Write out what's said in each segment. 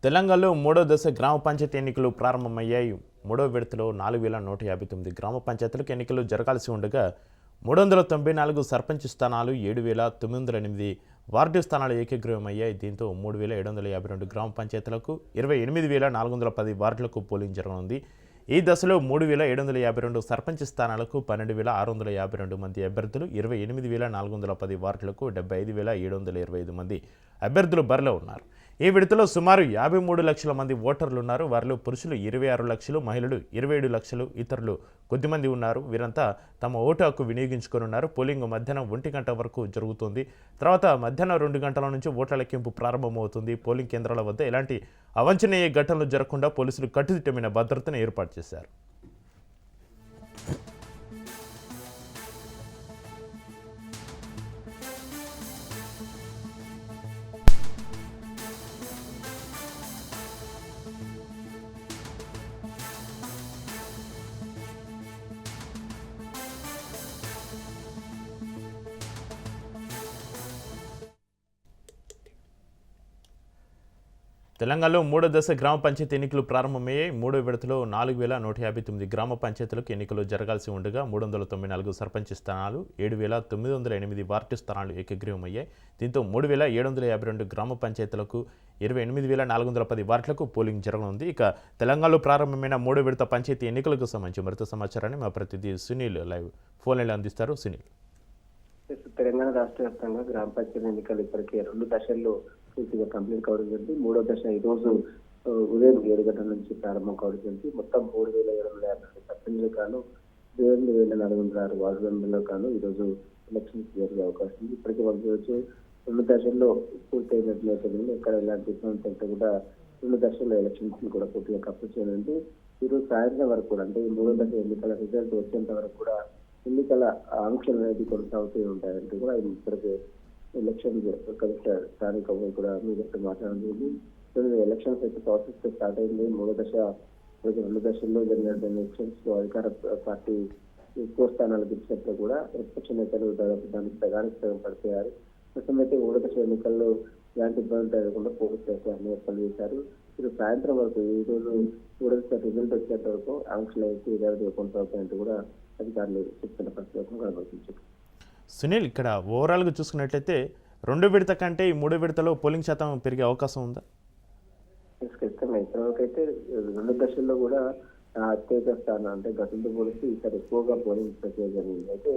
తెలంగాణలో మూడో దశ గ్రామ పంచాయతీ ఎన్నికలు ప్రారంభమయ్యాయి. మూడో విడతలో 4159 గ్రామ పంచాయతీలకు ఎన్నికలు జరగాల్సి ఉండగా 394 సర్పంచ్ స్థానాలు, 7908 వార్డు స్థానాలు ఏకగ్రీవమయ్యాయి. దీంతో 3752 గ్రామ పంచాయతీలకు 28410 వార్డులకు పోలింగ్ జరగనుంది. ఈ దశలో 3752 సర్పంచ్ స్థానాలకు 12652 మంది అభ్యర్థులు, 28410 వార్డులకు 75725 మంది అభ్యర్థులు బరిలో ఉన్నారు. ఈ విడతలో సుమారు 53 లక్షల మంది ఓటర్లు ఉన్నారు. వారిలో పురుషులు 26 లక్షలు, మహిళలు 27 లక్షలు, ఇతరులు కొద్దిమంది ఉన్నారు. వీరంతా తమ ఓటు హక్కు వినియోగించుకోనున్నారు. పోలింగ్ మధ్యాహ్నం 1 గంట వరకు జరుగుతుంది. తర్వాత మధ్యాహ్నం 2 గంటల నుంచి ఓట్ల లెక్కింపు ప్రారంభమవుతుంది. పోలింగ్ కేంద్రాల వద్ద ఎలాంటి అవాంఛనీయ ఘటనలు జరగకుండా పోలీసులు కట్టుదిట్టమైన భద్రతను ఏర్పాటు చేశారు. తెలంగాణలో మూడో దశ గ్రామ పంచాయతీ ఎన్నికలు ప్రారంభమయ్యాయి. మూడో విడతలో 4159 గ్రామ పంచాయతీలకు ఎన్నికలు జరగాల్సి ఉండగా 394 సర్పంచ్ స్థానాలు, 7908 వార్డు స్థానాలు ఏకగ్రీవమయ్యాయి. దీంతో 3752 గ్రామ పంచాయతీలకు 28410 వార్డులకు పోలింగ్ జరగనుంది. ఇక తెలంగాణలో ప్రారంభమైన మూడో విడత పంచాయతీ ఎన్నికలకు సంబంధించి మరింత సమాచారాన్ని మా ప్రతినిధి సునీల్ లైవ్ ఫోన్ లైన్లో అందిస్తారు. సునీల్, తెలంగాణ రాష్ట్ర వ్యాప్తంగా గ్రామ పంచాయతీ ఎన్నికలు ఇప్పటికే 2 దశల్లో పూర్తిగా కంప్లీట్ కావడం జరిగింది. మూడో దశ ఈ రోజు ఉదయం 7 గంటల నుంచి ప్రారంభం కావడం జరిగింది. మొత్తం 3752 సర్పంచ్లు గాను 2406 వార్డు మెంబర్లకు గాను ఈ రోజు ఎలక్షన్స్ జరిగే అవకాశం ఉంది. ఇప్పటికే వాళ్ళు రోజు 2 దశల్లో పూర్తయినట్టు నేపథ్యంలో ఇక్కడ ఎలాంటి ఇబ్బంది కూడా 2 దశల్లో ఎలక్షన్స్ కూడా పూర్తిగా కప్పు చేయనుంది. ఈ రోజు సాయంత్రం వరకు కూడా, అంటే ఈ మూడో దశ ఎన్నికల రిజల్ట్ వచ్చేంత వరకు కూడా ఎన్నికల ఆంక్షలు అనేది కొనసాగుతూ ఉంటాయంటూ కూడా ఇప్పటికే ఎలక్షన్ కమిషనర్ స్థానిక కూడా మీతో మాట్లాడింది. ఎలక్షన్స్ అయితే ప్రాసెస్ స్టార్ట్ అయింది. మూడో దశ 2 దశల్లో జరిగిన ఎలక్షన్స్ లో అధికార పార్టీ ఎక్కువ స్థానాలు గెలిచినప్పుడు కూడా ప్రతిపక్ష నేతలు దానికి సగం పడిపోయారు. ప్రస్తుతం అయితే మూడో దశ ఎన్నికల్లో ఎలాంటి ఇబ్బంది జరగకుండా పోలీసులు అయితే అన్ని ఏర్పాట్లు చేశారు. ఇప్పుడు సాయంత్రం వరకు ఈ రోజు మూడో దశ రిజల్ట్ వచ్చేంత వరకు ఆంక్షలు అయితే ఇదే కొనసాగుతాయంటూ కూడా అధికారులు చెప్తున్న పరిస్థితులను కనబడుతుంది. సునీల్, ఇక్కడ ఓవరాల్గా చూసుకున్నట్లయితే 2 విడత కంటే ఈ 3 విడతలో పోలింగ్ శాతం పెరిగే అవకాశం ఉందా? ఖచ్చితంగా ఇప్పటివరకు అయితే 2 దశల్లో కూడా అత్యధిక స్థానం, అంటే గతంతో పోలిస్తే ఈసారి ఎక్కువగా పోలింగ్ ప్రక్రియ జరిగింది. అయితే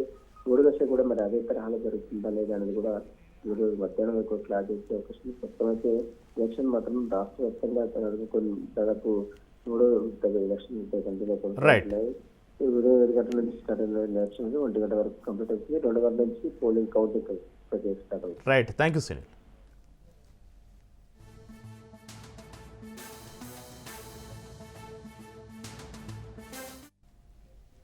3 దశ కూడా మరి అదే తరహాలో జరుగుతుందా లేదా అనేది కూడా ఈరోజు మధ్యాహ్నం ఎక్కువ క్లారిటీ ఇచ్చే అవకాశం. ప్రస్తుతం అయితే ఎలక్షన్ మాత్రం రాష్ట్ర వ్యాప్తంగా దాదాపు 3 ఎలక్షన్ కంటిన్యూ కొనసాగుతున్నాయి. ఉదయం 7 గంటల నుంచి స్టార్ట్ అయిన ఎలక్షన్ 1 గంట వరకు కంప్లీట్ అవుతుంది. 2 గంటల నుంచి పోలింగ్ కౌంటింగ్ స్టార్ట్ అవుతుంది. Right, thank you Sunil.